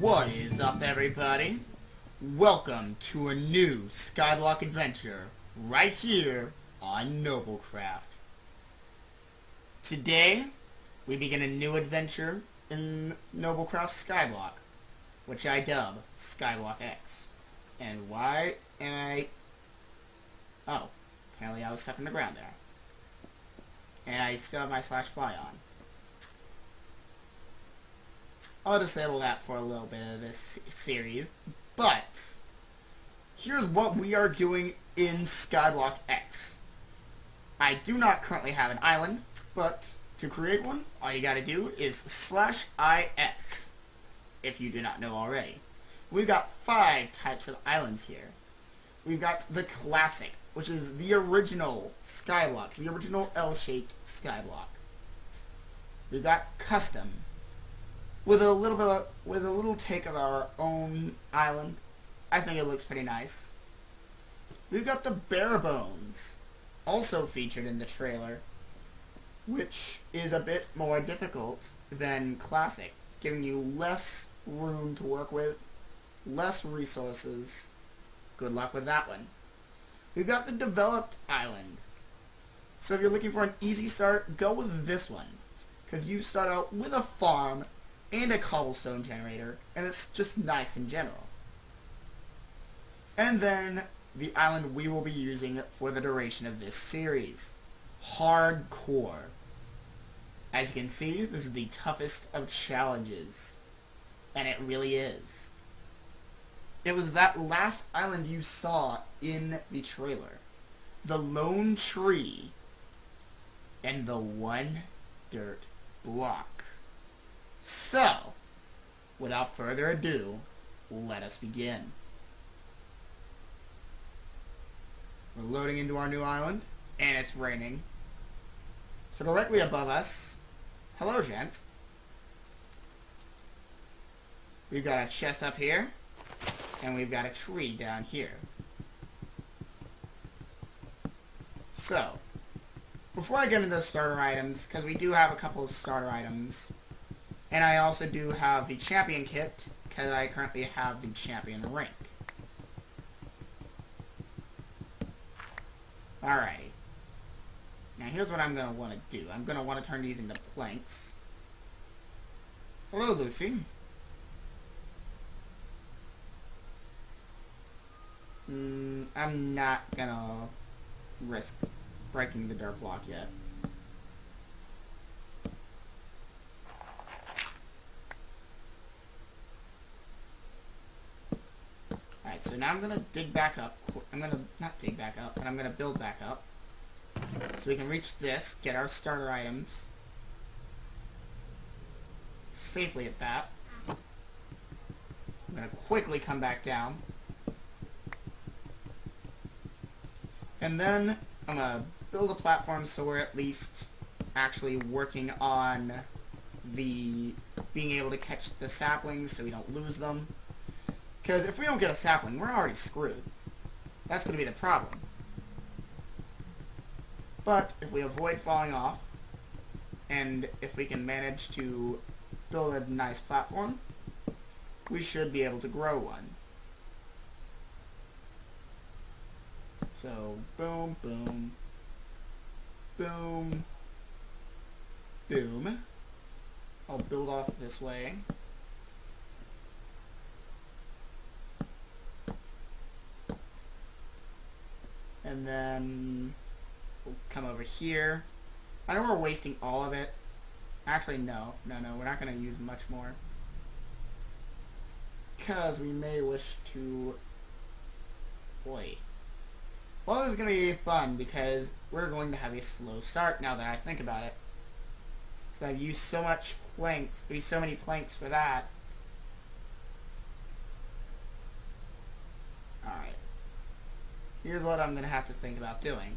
What is up, everybody? Welcome to a new Skyblock adventure right here on Noble Craft. Today, we begin a new adventure in Noble Craft Skyblock, which I dub Skyblock X. And why am I... Oh, apparently I was stuck in the ground there. And I still have my /spy on. I'll disable that for a little bit of this series, but here's what we are doing in Skyblock X. I do not currently have an island, but to create one, all you gotta do is /is, if you do not know already. We've got 5 types of islands here. We've got the classic, which is the original Skyblock, the original L-shaped Skyblock. We've got custom, with a little take of our own island. I think it looks pretty nice. We've got the bare bones, also featured in the trailer, which is a bit more difficult than classic, giving you less room to work with, less resources. Good luck with that one. We've got the developed island. So if you're looking for an easy start, go with this one, because you start out with a farm and a cobblestone generator, and it's just nice in general. And then the island we will be using for the duration of this series, Hardcore. As you can see, this is the toughest of challenges, and it really is. It was that last island you saw in the trailer, the lone tree and the one dirt block. So, without further ado, let us begin. We're loading into our new island, and it's raining. So directly above us, hello gent. We've got a chest up here, and we've got a tree down here. So, before I get into the starter items, because we do have a couple of starter items, and I also do have the champion kit, because I currently have the champion rank. Alrighty. Now here's what I'm going to want to do. I'm going to want to turn these into planks. Hello, Lucy. I'm not going to risk breaking the dirt block yet. Alright, so now I'm going to dig back up. I'm going to, not dig back up, but I'm going to build back up. So we can reach this, get our starter items safely at that. I'm going to quickly come back down. And then I'm going to build a platform so we're at least actually working on the being able to catch the saplings so we don't lose them. Because if we don't get a sapling, we're already screwed. That's going to be the problem. But if we avoid falling off, and if we can manage to build a nice platform, we should be able to grow one. So, boom, boom, boom, boom. I'll build off this way. And then we'll come over here. I know we're wasting all of it. Actually, no, we're not going to use much more. Because we may wish to... Wait. Well, this is going to be fun because we're going to have a slow start now that I think about it. Because I've used so much planks, so many planks for that. Alright. Here's what I'm going to have to think about doing.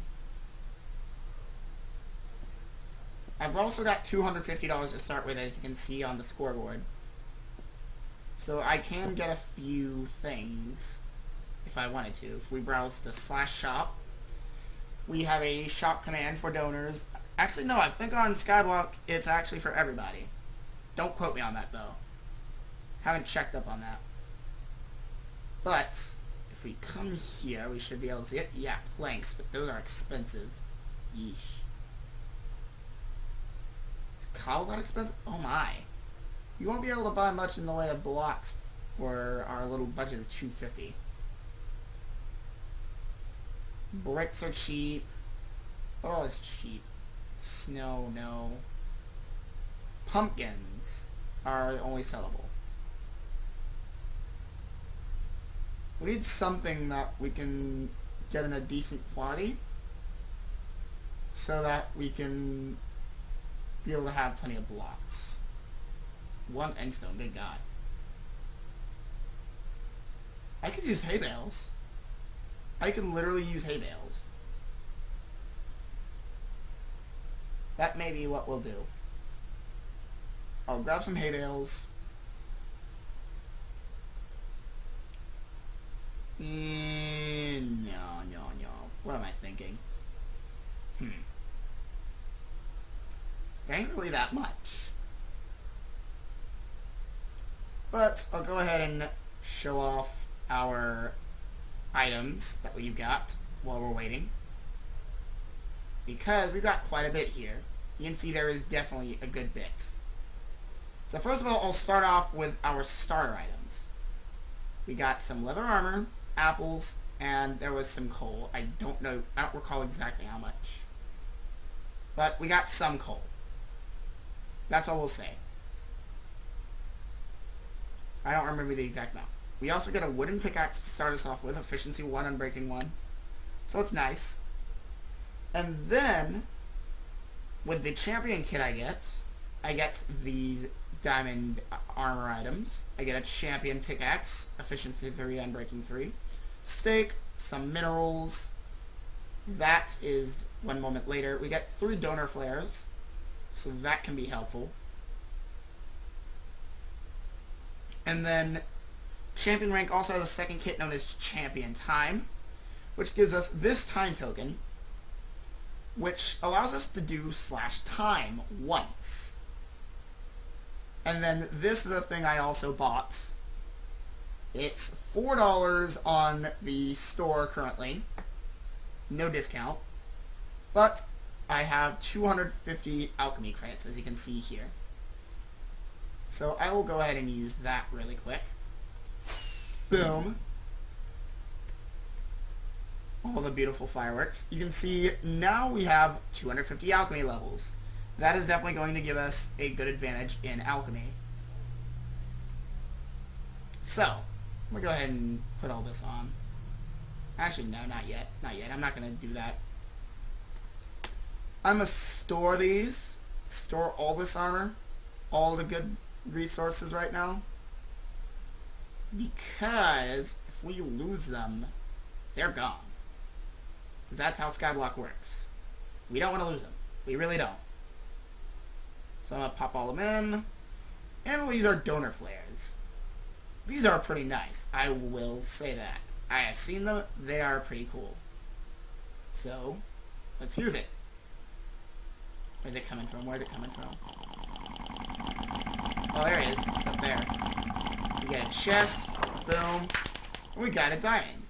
I've also got $250 to start with, as you can see on the scoreboard. So I can get a few things if I wanted to. If we browse to /shop, we have a shop command for donors. Actually, no, I think on Skyblock it's actually for everybody. Don't quote me on that, though. Haven't checked up on that. But if we come here, we should be able to see it. Yeah, planks, but those are expensive. Yeesh. Is cobble that expensive? Oh my. You won't be able to buy much in the way of blocks for our little budget of $250. Bricks are cheap. What all is cheap? Snow, no. Pumpkins are only sellable. We need something that we can get in a decent quantity so that we can be able to have plenty of blocks. 1 endstone, good God. I could use hay bales. I could literally use hay bales. That may be what we'll do. I'll grab some hay bales. No. What am I thinking? Ain't really that much. But I'll go ahead and show off our items that we've got while we're waiting. Because we've got quite a bit here. You can see there is definitely a good bit. So first of all, I'll start off with our starter items. We got some leather armor, apples, and there was some coal. I don't recall exactly how much. But we got some coal. That's all we'll say. I don't remember the exact amount. We also get a wooden pickaxe to start us off with, efficiency 1 and breaking 1. So it's nice. And then, with the champion kit I get these diamond armor items. I get a champion pickaxe, efficiency 3 and breaking 3. Steak, some minerals. That is 1 moment later. We get 3 donor flares, so that can be helpful. And then champion rank also has a second kit known as champion time, which gives us this time token, which allows us to do /time once. And then this is a thing I also bought. It's $4 on the store currently. No discount. But I have 250 alchemy credits, as you can see here. So I will go ahead and use that really quick. Boom. All the beautiful fireworks. You can see now we have 250 alchemy levels. That is definitely going to give us a good advantage in alchemy. So, I'm going to go ahead and put all this on. Actually, no, not yet. Not yet. I'm not going to do that. I'm going to store these. Store all this armor. All the good resources right now. Because if we lose them, they're gone. Because that's how Skyblock works. We don't want to lose them. We really don't. So I'm going to pop all of them in. And we'll use our donor flares. These are pretty nice. I will say that. I have seen them. They are pretty cool. So, let's use it. Where's it coming from? Where's it coming from? Oh, there it is. It's up there. We get a chest. Boom. We got a diamond.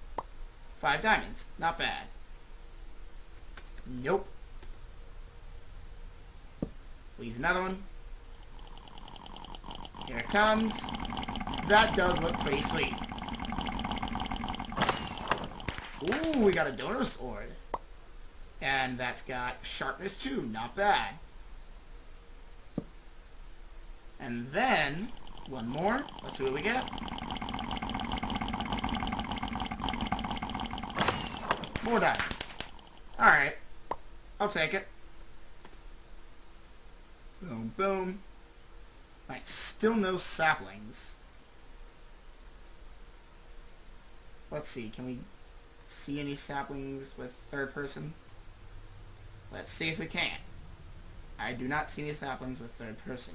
5 diamonds. Not bad. Nope. We'll use another one. Here it comes. That does look pretty sweet. Ooh, we got a donor sword. And that's got sharpness 2. Not bad. And then, one more. Let's see what we get. More diamonds. Alright. I'll take it. Boom, boom. Alright, still no saplings. Let's see, can we see any saplings with third person? Let's see if we can. I do not see any saplings with third person.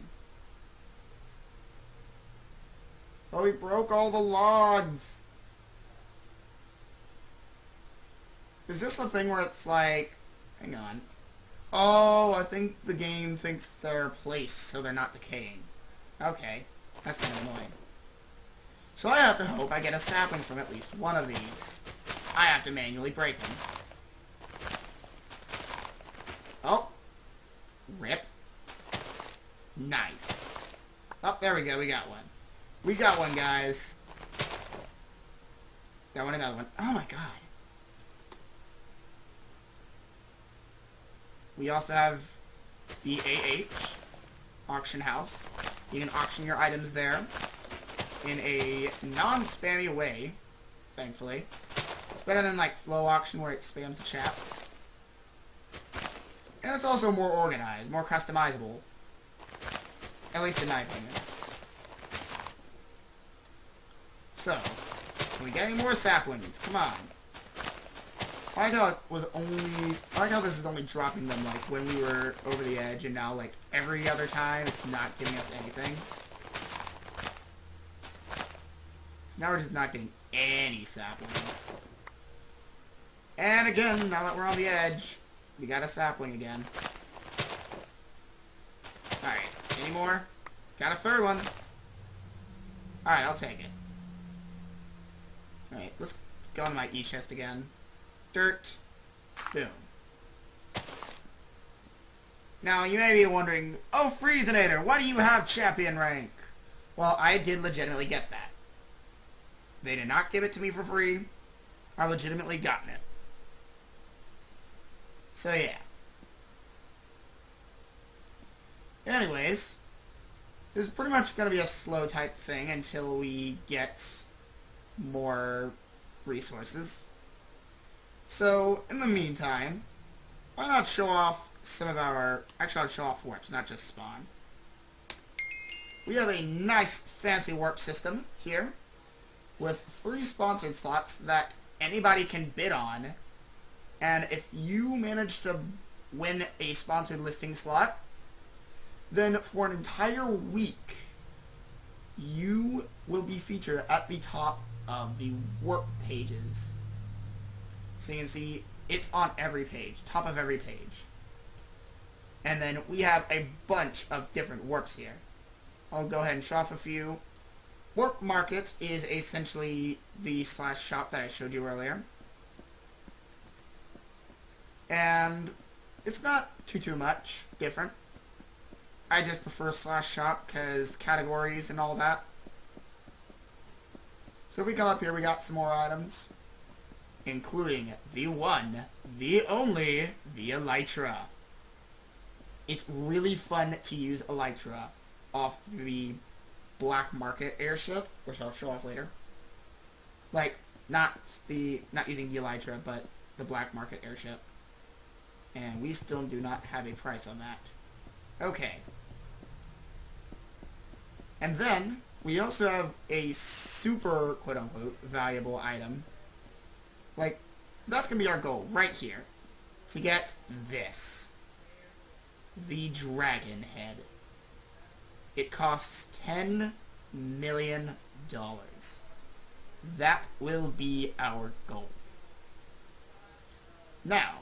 Oh, we broke all the logs! Is this a thing where it's like... Hang on. Oh, I think the game thinks they're placed, so they're not decaying. Okay. That's kind of annoying. So I have to hope I get a sapling from at least one of these. I have to manually break them. Oh. Rip. Nice. Oh, there we go. We got one. We got one, guys. That one, another one. Oh my god. We also have the AH auction house. You can auction your items there in a non-spammy way, thankfully. It's better than like Flow Auction where it spams the chat. And it's also more organized, more customizable. At least in my opinion. So, can we get any more saplings? Come on. I like how it was only... I like how this is only dropping them, like, when we were over the edge, and now, like, every other time, it's not giving us anything. So now we're just not getting any saplings. And again, now that we're on the edge, we got a sapling again. Alright, any more? Got a third one. Alright, I'll take it. Alright, let's go on my E-chest again. Dirt. Boom. Now, you may be wondering, oh, Freezinator, why do you have champion rank? Well, I did legitimately get that. They did not give it to me for free. I legitimately gotten it. So, yeah. Anyways, this is pretty much going to be a slow type thing until we get more resources. So, in the meantime, why not show off some of our... Actually, I'll show off warps, not just spawn. We have a nice, fancy warp system here with 3 sponsored slots that anybody can bid on. And if you manage to win a sponsored listing slot, then for an entire week, you will be featured at the top of the warp pages. So you can see it's on every page, top of every page. And then we have a bunch of different warps here. I'll go ahead and show off a few. Warp Market is essentially the /shop that I showed you earlier. And it's not too much different. I just prefer /shop because categories and all that. So if we come up here, we got some more items, including the one, the only, the Elytra. It's really fun to use Elytra off the black market airship, which I'll show off later. Like, not using the Elytra, but the black market airship. And we still do not have a price on that. Okay. And then, we also have a super, quote-unquote, valuable item. Like, that's going to be our goal, right here. To get this. The Dragon Head. It costs $10 million. That will be our goal. Now,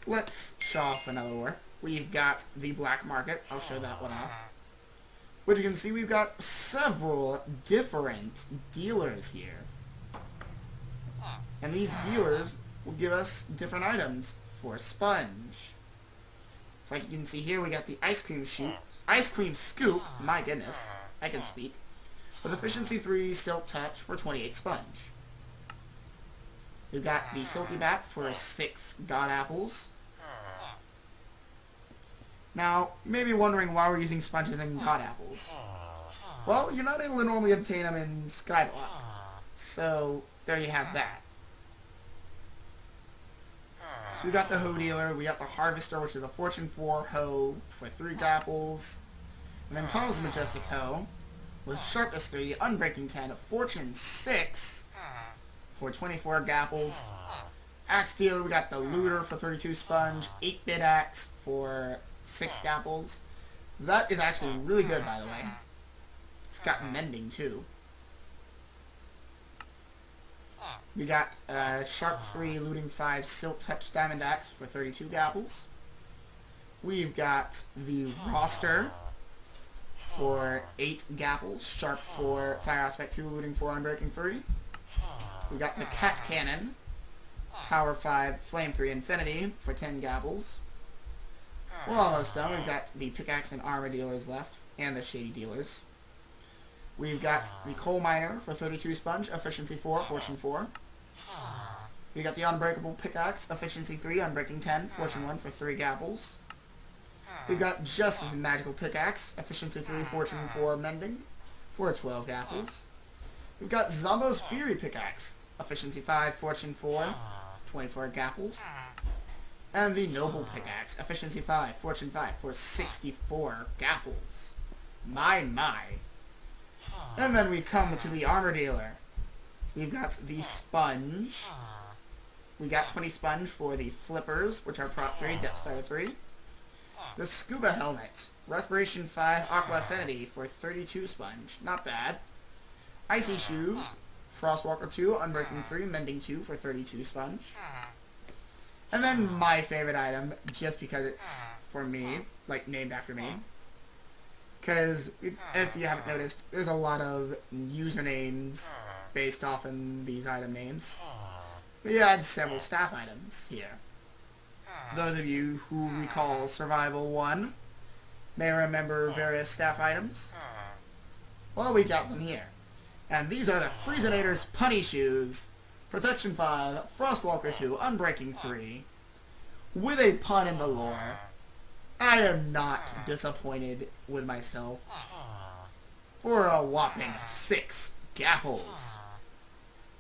let's show off another warp. We've got the black market. I'll show that one off. Which you can see we've got several different dealers here. And these dealers will give us different items for sponge. So like you can see here, we got the ice cream scoop, my goodness, I can speak, with efficiency 3 silk touch for 28 sponge. We've got the silky bat for 6 god apples. Now, you may be wondering why we're using sponges and god apples. Well, you're not able to normally obtain them in Skyblock. So, there you have that. So we got the hoe dealer, we got the harvester, which is a fortune 4 hoe for 3 apples. And then Tom's majestic hoe, with sharpness 3, unbreaking 10, fortune 6 for 24 apples. Axe dealer, we got the looter for 32 sponge, 8-bit axe for 6 apples. That is actually really good, by the way. It's got mending too. We got Sharp 3, Looting 5, Silk Touch Diamond Axe for 32 apples. We've got the roster for 8 gapples, Sharp for Fire Aspect 2, Looting 4, Unbreaking 3. We got the Cat Cannon, Power 5, Flame 3, Infinity for 10 gapples. We're almost done. We've got the Pickaxe and Armor dealers left, and the Shady dealers. We've got the Coal Miner for 32 Sponge, Efficiency 4, Fortune 4. We got the Unbreakable Pickaxe, Efficiency 3, Unbreaking 10, Fortune 1 for 3 gapples. We've got Justice's Magical Pickaxe, Efficiency 3, Fortune 4, Mending for 12 gapples. We've got Zombo's Fury Pickaxe, Efficiency 5, Fortune 4, 24 gapples. And the Noble Pickaxe, Efficiency 5, Fortune 5 for 64 gapples. My. And then we come to the Armor dealer. We've got the Sponge. We got 20 Sponge for the Flippers, which are Prop 3, Depth Starter 3. The Scuba Helmet, Respiration 5, Aqua Affinity for 32 Sponge. Not bad. Icy Shoes, Frostwalker 2, Unbreaking 3, Mending 2 for 32 Sponge. And then my favorite item, just because it's for me, like named after me. Because if you haven't noticed, there's a lot of usernames based off in these item names. We had several staff items here. Those of you who recall Survival 1 may remember various staff items. Well, we got them here. And these are the Freezinator's Punny Shoes, Protection 5, Frostwalker 2, Unbreaking 3, with a pun in the lore. I am not disappointed with myself for a whopping 6 gapples.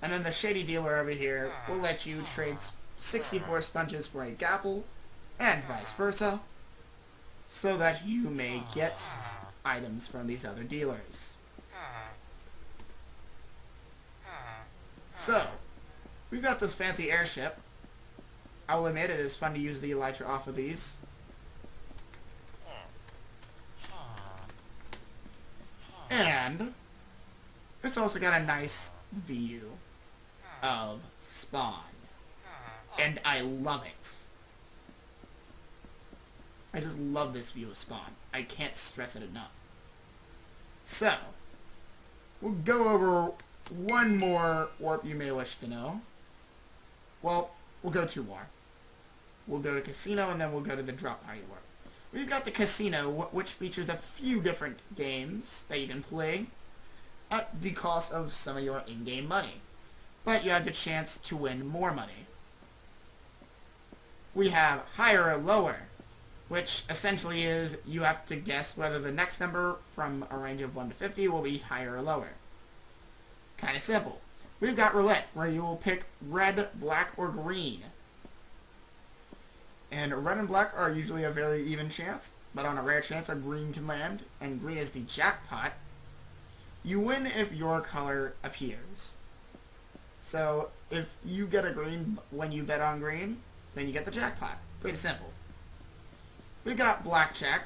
And then the Shady dealer over here will let you trade 64 sponges for a gapple, and vice versa, so that you may get items from these other dealers. So, we've got this fancy airship. I will admit it is fun to use the elytra off of these. And it's also got a nice view of spawn. And I love it. I just love this view of spawn. I can't stress it enough. So, we'll go over one more warp you may wish to know. Well, we'll go 2 more. We'll go to Casino, and then we'll go to the Drop Party warp. We've got the Casino, which features a few different games that you can play at the cost of some of your in-game money. But you have the chance to win more money. We have Higher or Lower, which essentially is you have to guess whether the next number from a range of 1 to 50 will be higher or lower. Kind of simple. We've got Roulette, where you will pick red, black, or green. And red and black are usually a very even chance, but on a rare chance a green can land, and green is the jackpot. You win if your color appears. So, if you get a green when you bet on green, then you get the jackpot. Pretty simple. We've got blackjack.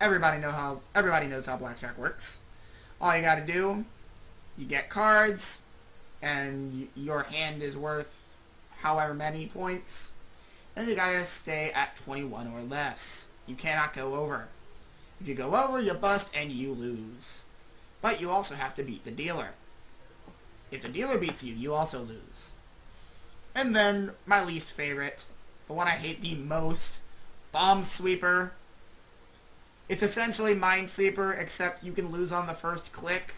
Everybody knows how blackjack works. All you gotta do, you get cards, and your hand is worth however many points, and you gotta stay at 21 or less. You cannot go over. If you go over, you bust and you lose. But you also have to beat the dealer. If the dealer beats you, you also lose. And then, my least favorite, the one I hate the most, Bomb Sweeper. It's essentially Minesweeper, except you can lose on the first click,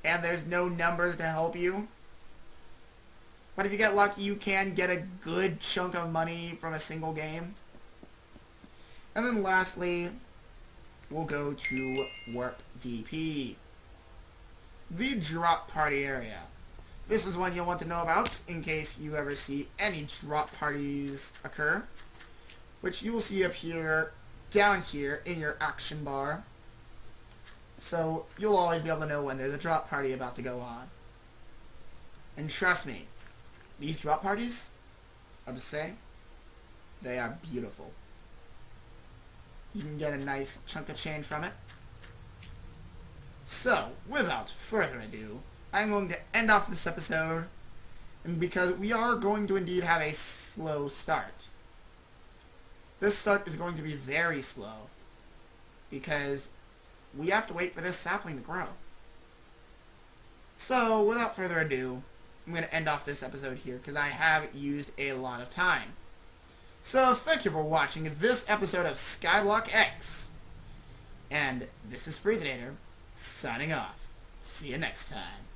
and there's no numbers to help you. But if you get lucky, you can get a good chunk of money from a single game. And then lastly, we'll go to Warp DP. The Drop Party area. This is one you'll want to know about in case you ever see any drop parties occur, which you will see appear down here in your action bar. So you'll always be able to know when there's a drop party about to go on. And trust me, these drop parties, I'll just say, they are beautiful. You can get a nice chunk of change from it. So, without further ado, I'm going to end off this episode, and because we are going to indeed have a slow start. This start is going to be very slow, because we have to wait for this sapling to grow. So, without further ado, I'm going to end off this episode here because I have used a lot of time. So, thank you for watching this episode of Skyblock X. And this is Freezy, signing off. See you next time.